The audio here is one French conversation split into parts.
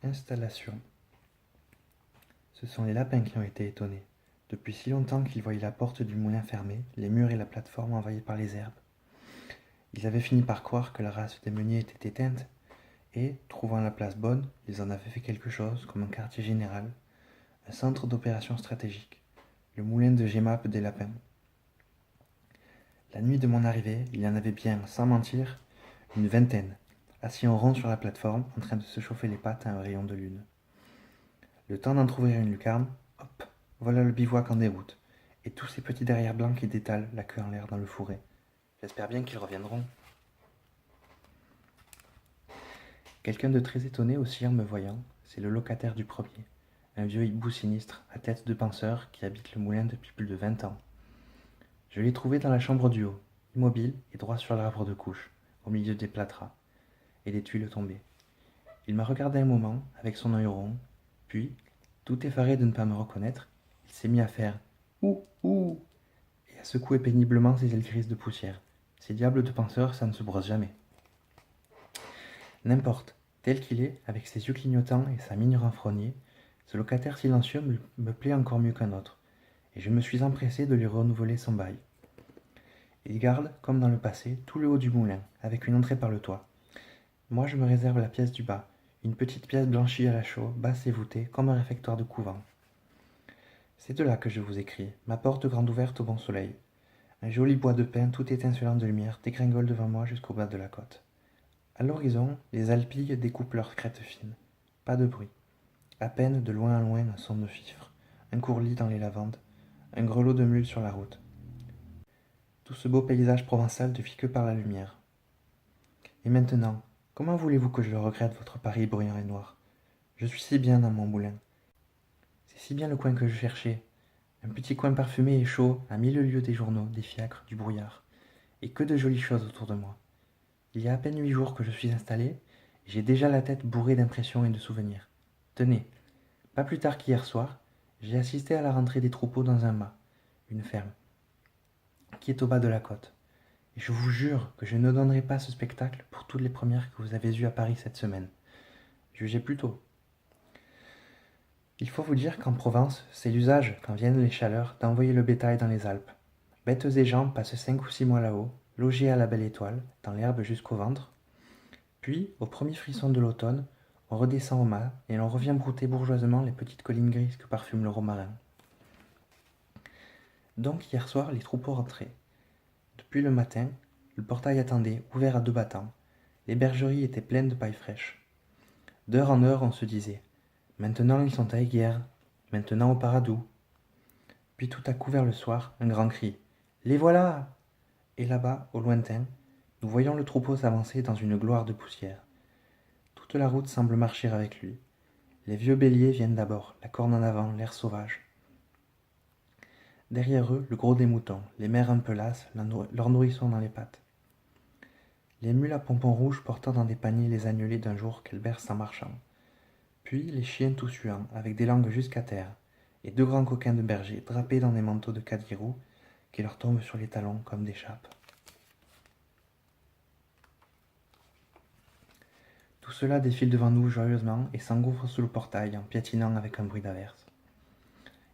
Installation. Ce sont les lapins qui ont été étonnés. Depuis si longtemps qu'ils voyaient la porte du moulin fermée, les murs et la plateforme envahis par les herbes. Ils avaient fini par croire que la race des meuniers était éteinte, et, trouvant la place bonne, ils en avaient fait quelque chose comme un quartier général, un centre d'opération stratégique, le moulin de Gemap des lapins. La nuit de mon arrivée, il y en avait bien, sans mentir, une vingtaine, assis en rond sur la plateforme, en train de se chauffer les pattes à un rayon de lune. Le temps d'entrouvrir une lucarne, hop, voilà le bivouac en déroute, et tous ces petits derrières blancs qui détalent, la queue en l'air dans le fourré. J'espère bien qu'ils reviendront. Quelqu'un de très étonné aussi en me voyant, c'est le locataire du premier, un vieux hibou sinistre, à tête de penseur, qui habite le moulin depuis plus de 20 ans. Je l'ai trouvé dans la chambre du haut, immobile et droit sur l'arbre de couche, au milieu des plâtras, et des tuiles tombées. Il m'a regardé un moment, avec son œil rond, puis, tout effaré de ne pas me reconnaître, il s'est mis à faire « ouh, ouh » et à secouer péniblement ses ailes grises de poussière. Ces diables de penseurs, ça ne se brosse jamais. N'importe, tel qu'il est, avec ses yeux clignotants et sa mine renfrognée, ce locataire silencieux me plaît encore mieux qu'un autre, et je me suis empressé de lui renouveler son bail. Il garde, comme dans le passé, tout le haut du moulin, avec une entrée par le toit. Moi, je me réserve la pièce du bas, une petite pièce blanchie à la chaux, basse et voûtée, comme un réfectoire de couvent. C'est de là que je vous écris, ma porte grande ouverte au bon soleil. Un joli bois de pin tout étincelant de lumière dégringole devant moi jusqu'au bas de la côte. À l'horizon, les alpilles découpent leurs crêtes fines. Pas de bruit. À peine, de loin en loin, un son de fifre, un courlis dans les lavandes, un grelot de mule sur la route. Tout ce beau paysage provençal ne vit que par la lumière. Et maintenant, comment voulez-vous que je le regrette, votre Paris bruyant et noir? Je suis si bien dans mon moulin. C'est si bien le coin que je cherchais. Un petit coin parfumé et chaud, à 1000 lieues des journaux, des fiacres, du brouillard. Et que de jolies choses autour de moi. Il y a à peine 8 jours que je suis installé, et j'ai déjà la tête bourrée d'impressions et de souvenirs. Tenez, pas plus tard qu'hier soir, j'ai assisté à la rentrée des troupeaux dans un mât, une ferme, qui est au bas de la côte. Et je vous jure que je ne donnerai pas ce spectacle pour toutes les premières que vous avez eues à Paris cette semaine. Jugez plutôt. Il faut vous dire qu'en Provence, c'est l'usage, quand viennent les chaleurs, d'envoyer le bétail dans les Alpes. Bêtes et gens passent 5 ou 6 mois là-haut, logés à la belle étoile, dans l'herbe jusqu'au ventre. Puis, au premier frisson de l'automne, on redescend au mât et l'on revient brouter bourgeoisement les petites collines grises que parfume le romarin. Donc hier soir, les troupeaux rentraient. Depuis le matin, le portail attendait, ouvert à 2 battants. Les bergeries étaient pleines de paille fraîche. D'heure en heure, on se disait « Maintenant ils sont à Eyguières, maintenant au Paradou ». Puis tout à coup vers le soir, un grand cri « Les voilà !» Et là-bas, au lointain, nous voyons le troupeau s'avancer dans une gloire de poussière. Toute la route semble marcher avec lui. Les vieux béliers viennent d'abord, la corne en avant, l'air sauvage. Derrière eux, le gros des moutons, les mères un peu lasses, leurs nourrissons dans les pattes. Les mules à pompons rouges portant dans des paniers les agnelés d'un jour qu'elles bercent en marchant. Puis les chiens tout suants, avec des langues jusqu'à terre, et 2 grands coquins de berger drapés dans des manteaux de cadirou qui leur tombent sur les talons comme des chapes. Tout cela défile devant nous joyeusement et s'engouffre sous le portail en piétinant avec un bruit d'averse.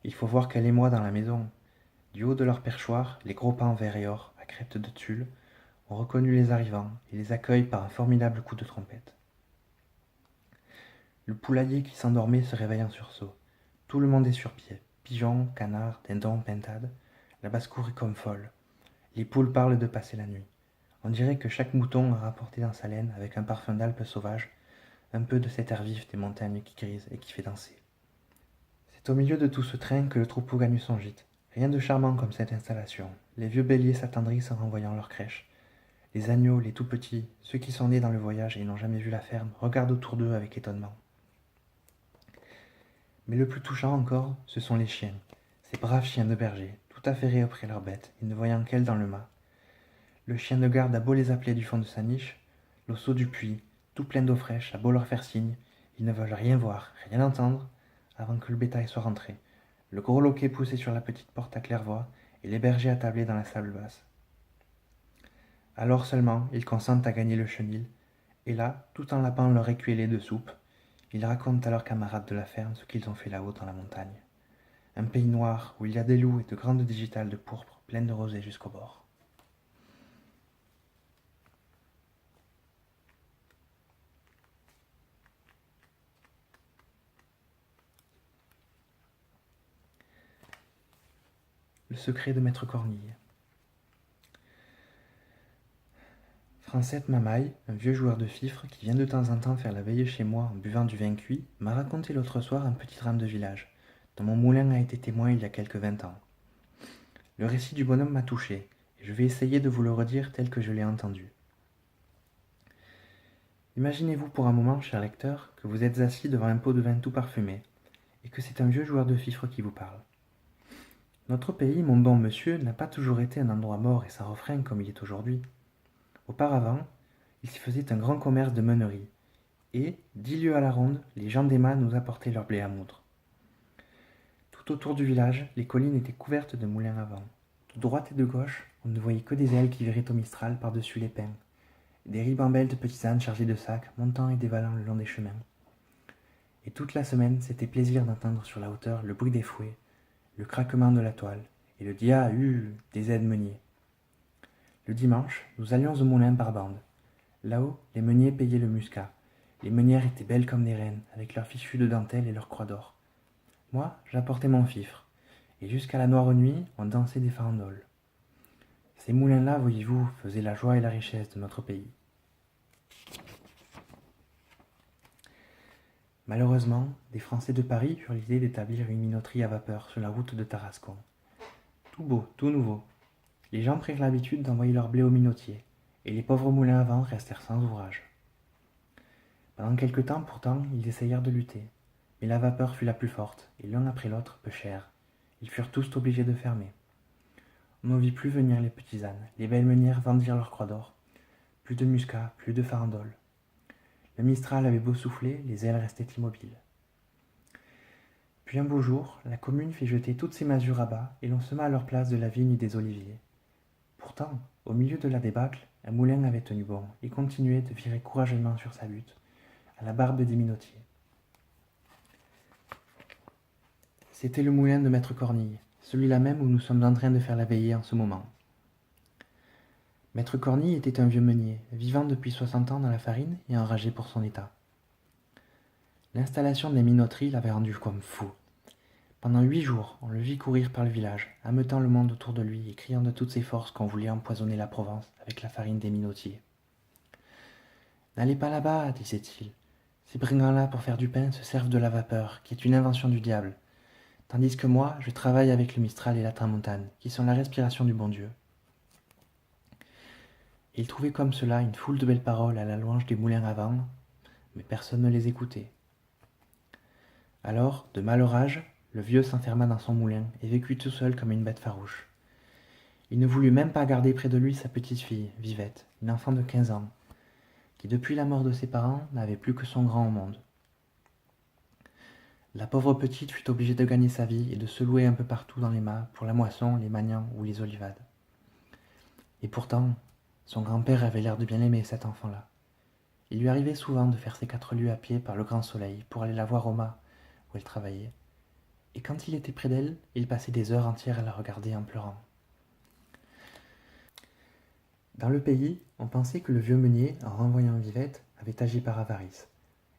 Il faut voir quel émoi dans la maison. Du haut de leur perchoir, les gros pans vert et or, à crête de tulle, ont reconnu les arrivants et les accueillent par un formidable coup de trompette. Le poulailler qui s'endormait se réveille en sursaut. Tout le monde est sur pied. Pigeons, canards, dindons, pintades. La basse-cour est comme folle. Les poules parlent de passer la nuit. On dirait que chaque mouton a rapporté dans sa laine, avec un parfum d'Alpes sauvages, un peu de cet air vif des montagnes qui grisent et qui fait danser. C'est au milieu de tout ce train que le troupeau gagne son gîte. Rien de charmant comme cette installation. Les vieux béliers s'attendrissent en renvoyant leur crèche. Les agneaux, les tout petits, ceux qui sont nés dans le voyage et n'ont jamais vu la ferme, regardent autour d'eux avec étonnement. Mais le plus touchant encore, ce sont les chiens. Ces braves chiens de berger, tout affairés auprès leurs bêtes, et ne voyant qu'elles dans le mât. Le chien de garde a beau les appeler du fond de sa niche, l'eau saut du puits, tout plein d'eau fraîche, a beau leur faire signe, ils ne veulent rien voir, rien entendre, avant que le bétail soit rentré. Le gros loquet poussé sur la petite porte à claire-voie, et les bergers attablés dans la sable basse. Alors seulement, ils consentent à gagner le chenil, et là, tout en lapant leur écuellé de soupe, Ils racontent à leurs camarades de la ferme ce qu'ils ont fait là-haut dans la montagne. Un pays noir où il y a des loups et de grandes digitales de pourpre pleines de rosée jusqu'au bord. Le secret de Maître Cornille. Francette Mamaille, un vieux joueur de fifre qui vient de temps en temps faire la veille chez moi en buvant du vin cuit, m'a raconté l'autre soir un petit drame de village, dont mon moulin a été témoin il y a quelques 20 ans. Le récit du bonhomme m'a touché, et je vais essayer de vous le redire tel que je l'ai entendu. Imaginez-vous pour un moment, cher lecteur, que vous êtes assis devant un pot de vin tout parfumé, et que c'est un vieux joueur de fifre qui vous parle. Notre pays, mon bon monsieur, n'a pas toujours été un endroit mort et sans refrain comme il est aujourd'hui. Auparavant, il s'y faisait un grand commerce de meuneries, et, 10 lieues à la ronde, les gens d'Emma nous apportaient leur blé à moudre. Tout autour du village, les collines étaient couvertes de moulins à vent. De droite et de gauche, on ne voyait que des ailes qui viraient au mistral par-dessus les pins, des ribambelles de petits ânes chargés de sacs montant et dévalant le long des chemins. Et toute la semaine, c'était plaisir d'entendre sur la hauteur le bruit des fouets, le craquement de la toile et le dia-hu des aides-meuniers. Le dimanche, nous allions au moulin par bande. Là-haut, les meuniers payaient le muscat. Les meunières étaient belles comme des reines, avec leurs fichus de dentelle et leurs croix d'or. Moi, j'apportais mon fifre, et jusqu'à la noire nuit, on dansait des farandoles. Ces moulins-là, voyez-vous, faisaient la joie et la richesse de notre pays. Malheureusement, des Français de Paris eurent l'idée d'établir une minoterie à vapeur sur la route de Tarascon. Tout beau, tout nouveau. Les gens prirent l'habitude d'envoyer leur blé aux minotiers, et les pauvres moulins à vent restèrent sans ouvrage. Pendant quelque temps, pourtant, ils essayèrent de lutter, mais la vapeur fut la plus forte, et l'un après l'autre pêchèrent. Ils furent tous obligés de fermer. On ne vit plus venir les petits ânes, les belles meunières vendirent leur croix d'or. Plus de muscat, plus de farandole. Le mistral avait beau souffler, les ailes restaient immobiles. Puis un beau jour, la commune fit jeter toutes ses masures à bas, et l'on sema à leur place de la vigne et des oliviers. Pourtant, au milieu de la débâcle, un moulin avait tenu bon, et continuait de virer courageusement sur sa butte, à la barbe des minotiers. C'était le moulin de Maître Cornille, celui-là même où nous sommes en train de faire la veillée en ce moment. Maître Cornille était un vieux meunier, vivant depuis 60 ans dans la farine et enragé pour son état. L'installation des minoteries l'avait rendu comme fou. Pendant 8 jours, on le vit courir par le village, ameutant le monde autour de lui et criant de toutes ses forces qu'on voulait empoisonner la Provence avec la farine des minotiers. « N'allez pas là-bas, disait-il. Ces brigands-là, pour faire du pain, se servent de la vapeur, qui est une invention du diable. Tandis que moi, je travaille avec le Mistral et la Tramontane, qui sont la respiration du bon Dieu. » Et il trouvait comme cela une foule de belles paroles à la louange des moulins à vent, mais personne ne les écoutait. Alors, de malheur âge, le vieux s'enferma dans son moulin et vécut tout seul comme une bête farouche. Il ne voulut même pas garder près de lui sa petite-fille, Vivette, une enfant de 15 ans, qui depuis la mort de ses parents n'avait plus que son grand au monde. La pauvre petite fut obligée de gagner sa vie et de se louer un peu partout dans les mâts pour la moisson, les maniants ou les olivades. Et pourtant, son grand-père avait l'air de bien aimer cet enfant-là. Il lui arrivait souvent de faire ses 4 lieues à pied par le grand soleil pour aller la voir au mât où elle travaillait. Et quand il était près d'elle, il passait des heures entières à la regarder en pleurant. Dans le pays, on pensait que le vieux meunier, en renvoyant Vivette, avait agi par avarice.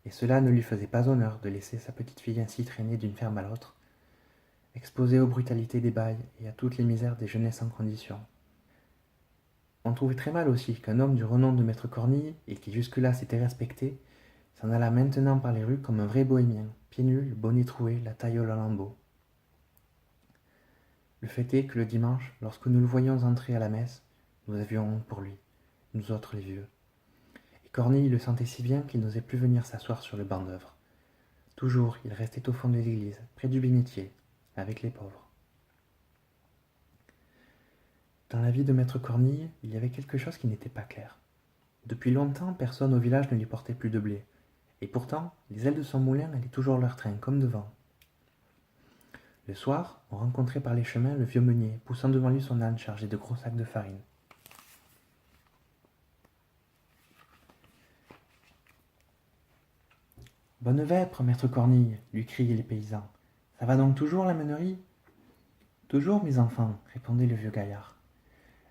Et cela ne lui faisait pas honneur de laisser sa petite fille ainsi traîner d'une ferme à l'autre, exposée aux brutalités des bails et à toutes les misères des jeunesses en condition. On trouvait très mal aussi qu'un homme du renom de Maître Cornille, et qui jusque-là s'était respecté, s'en alla maintenant par les rues comme un vrai bohémien, pieds nus, le bonnet troué, la taillole en lambeaux. Le fait est que le dimanche, lorsque nous le voyions entrer à la messe, nous avions honte pour lui, nous autres les vieux. Et Cornille le sentait si bien qu'il n'osait plus venir s'asseoir sur le banc d'œuvre. Toujours, il restait au fond de l'église, près du bénitier, avec les pauvres. Dans la vie de Maître Cornille, il y avait quelque chose qui n'était pas clair. Depuis longtemps, personne au village ne lui portait plus de blé, et pourtant, les ailes de son moulin allaient toujours leur train, comme devant. Le soir, on rencontrait par les chemins le vieux meunier, poussant devant lui son âne chargé de gros sacs de farine. « Bonne vêpre, maître Cornille, lui criaient les paysans. Ça va donc toujours la meunerie? Toujours, mes enfants, répondait le vieux gaillard.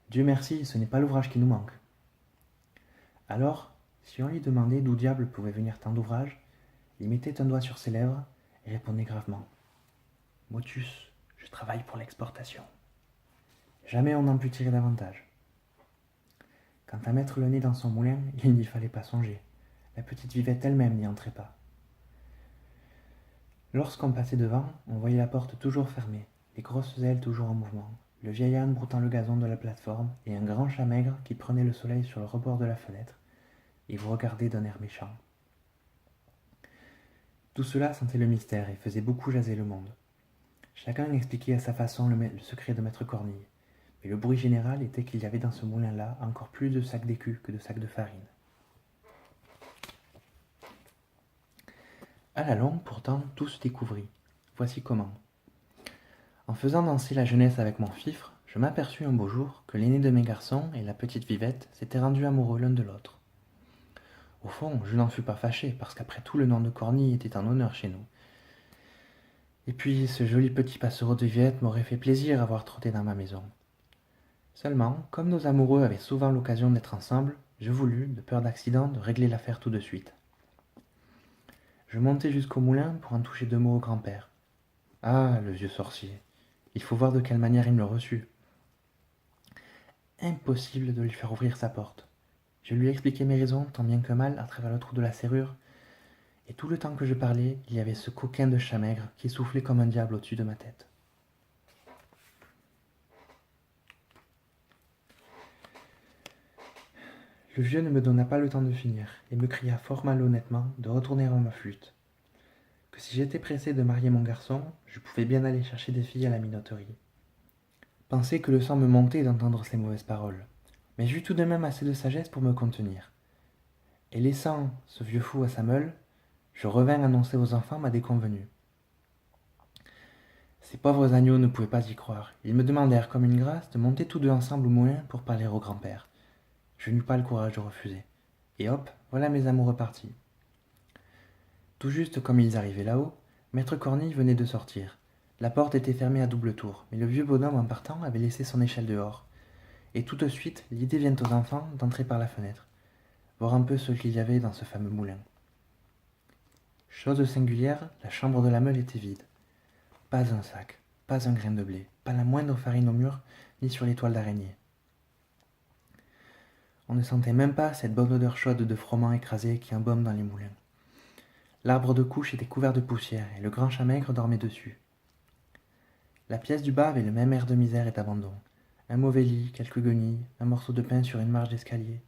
Dieu merci, ce n'est pas l'ouvrage qui nous manque. Alors, si on lui demandait d'où diable pouvait venir tant d'ouvrage, il mettait un doigt sur ses lèvres et répondait gravement. Motus, je travaille pour l'exportation. Jamais on n'en put tirer davantage. Quant à mettre le nez dans son moulin, il n'y fallait pas songer. La petite Vivette elle-même n'y entrait pas. Lorsqu'on passait devant, on voyait la porte toujours fermée, les grosses ailes toujours en mouvement, le vieil âne broutant le gazon de la plateforme et un grand chat maigre qui prenait le soleil sur le rebord de la fenêtre et vous regardait d'un air méchant. Tout cela sentait le mystère et faisait beaucoup jaser le monde. Chacun expliquait à sa façon le secret de maître Cornille, mais le bruit général était qu'il y avait dans ce moulin-là encore plus de sacs d'écus que de sacs de farine. À la longue, pourtant, tout se découvrit. Voici comment. En faisant danser la jeunesse avec mon fifre, je m'aperçus un beau jour que l'aîné de mes garçons et la petite Vivette s'étaient rendus amoureux l'un de l'autre. Au fond, je n'en fus pas fâché, parce qu'après tout, le nom de Cornille était en honneur chez nous. Et puis, ce joli petit passereau de Vivette m'aurait fait plaisir à voir trotter dans ma maison. Seulement, comme nos amoureux avaient souvent l'occasion d'être ensemble, je voulus, de peur d'accident, de régler l'affaire tout de suite. Je montai jusqu'au moulin pour en toucher 2 mots au grand-père. Ah, le vieux sorcier! Il faut voir de quelle manière il me le reçut. Impossible de lui faire ouvrir sa porte. Je lui expliquai mes raisons tant bien que mal à travers le trou de la serrure, et tout le temps que je parlais, il y avait ce coquin de chat maigre qui soufflait comme un diable au-dessus de ma tête. Le vieux ne me donna pas le temps de finir, et me cria fort malhonnêtement de retourner à ma flûte. Que si j'étais pressé de marier mon garçon, je pouvais bien aller chercher des filles à la minoterie. Pensez que le sang me montait d'entendre ces mauvaises paroles, mais j'eus tout de même assez de sagesse pour me contenir. Et laissant ce vieux fou à sa meule, je revins annoncer aux enfants ma déconvenue. Ces pauvres agneaux ne pouvaient pas y croire. Ils me demandèrent comme une grâce de monter tous deux ensemble au moulin pour parler au grand-père. Je n'eus pas le courage de refuser. Et hop, voilà mes amoureux partis. Tout juste comme ils arrivaient là-haut, maître Cornille venait de sortir. La porte était fermée à double tour, mais le vieux bonhomme en partant avait laissé son échelle dehors. Et tout de suite, l'idée vient aux enfants d'entrer par la fenêtre, voir un peu ce qu'il y avait dans ce fameux moulin. Chose singulière, la chambre de la meule était vide. Pas un sac, pas un grain de blé, pas la moindre farine au mur, ni sur les toiles d'araignée. On ne sentait même pas cette bonne odeur chaude de froment écrasé qui embaume dans les moulins. L'arbre de couche était couvert de poussière et le grand chat maigre dormait dessus. La pièce du bas avait le même air de misère et d'abandon. Un mauvais lit, quelques guenilles, un morceau de pain sur une marge d'escalier.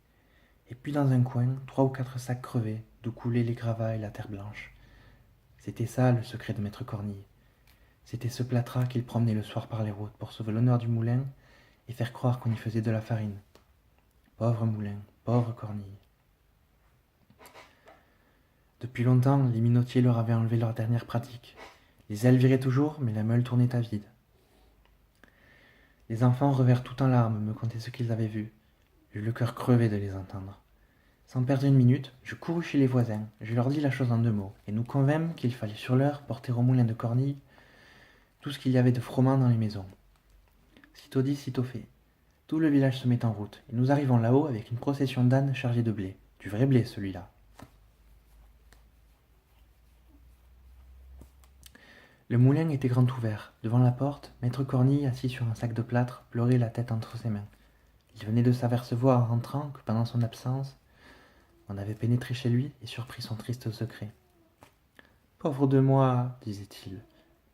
Et puis dans un coin, 3 ou 4 sacs crevés, d'où coulaient les gravats et la terre blanche. C'était ça le secret de maître Cornille. C'était ce plâtras qu'il promenait le soir par les routes pour sauver l'honneur du moulin et faire croire qu'on y faisait de la farine. Pauvre moulin, pauvre Cornille. Depuis longtemps, les minotiers leur avaient enlevé leur dernière pratique. Les ailes viraient toujours, mais la meule tournait à vide. Les enfants revinrent tout en larmes me conter ce qu'ils avaient vu. J'eus le cœur crevé de les entendre. Sans perdre une minute, je courus chez les voisins, je leur dis la chose en 2 mots, et nous convînmes qu'il fallait sur l'heure porter au moulin de Cornille tout ce qu'il y avait de froment dans les maisons. Sitôt dit, sitôt fait. Tout le village se met en route, et nous arrivons là-haut avec une procession d'ânes chargés de blé. Du vrai blé, celui-là. Le moulin était grand ouvert. Devant la porte, maître Cornille, assis sur un sac de plâtre, pleurait la tête entre ses mains. Il venait de s'apercevoir en rentrant que pendant son absence, on avait pénétré chez lui et surpris son triste secret. « Pauvre de moi, disait-il,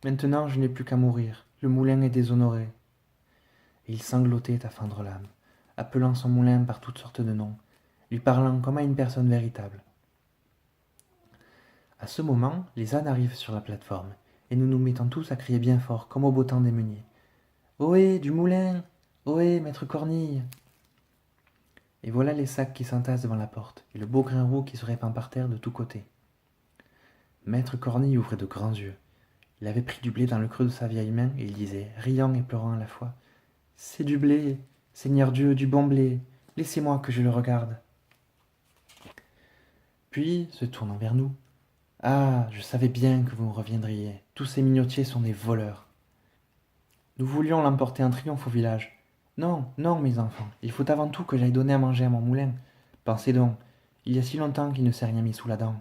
maintenant je n'ai plus qu'à mourir, le moulin est déshonoré. » Et il sanglotait à fendre l'âme, appelant son moulin par toutes sortes de noms, lui parlant comme à une personne véritable. À ce moment, les ânes arrivent sur la plateforme, et nous nous mettons tous à crier bien fort, comme au beau temps des meuniers. « Ohé, du moulin! Ohé, maître Cornille !» Et voilà les sacs qui s'entassent devant la porte, et le beau grain roux qui se répand par terre de tous côtés. Maître Cornille ouvrait de grands yeux. Il avait pris du blé dans le creux de sa vieille main, et il disait, riant et pleurant à la fois, « C'est du blé, Seigneur Dieu, du bon blé, laissez-moi que je le regarde. » Puis, se tournant vers nous, « Ah, je savais bien que vous reviendriez. Tous ces mignotiers sont des voleurs. Nous voulions l'emporter en triomphe au village. Non, non, mes enfants, il faut avant tout que j'aille donner à manger à mon moulin. Pensez donc, il y a si longtemps qu'il ne s'est rien mis sous la dent.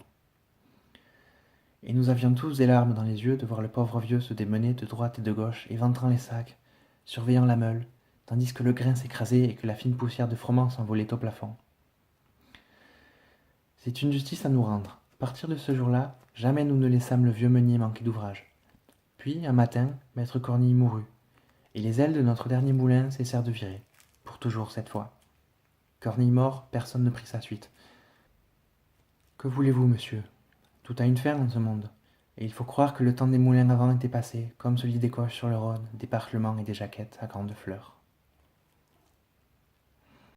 Et nous avions tous des larmes dans les yeux de voir le pauvre vieux se démener de droite et de gauche, éventrant les sacs, surveillant la meule, tandis que le grain s'écrasait et que la fine poussière de froment s'envolait au plafond. C'est une justice à nous rendre. À partir de ce jour-là, jamais nous ne laissâmes le vieux meunier manquer d'ouvrage. Puis, un matin, maître Cornille mourut, et les ailes de notre dernier moulin cessèrent de virer. Pour toujours cette fois. Cornille mort, personne ne prit sa suite. Que voulez-vous, monsieur? Tout a une fin en ce monde. Et il faut croire que le temps des moulins avant était passé, comme celui des coches sur le Rhône, des parlements et des jaquettes à grandes fleurs.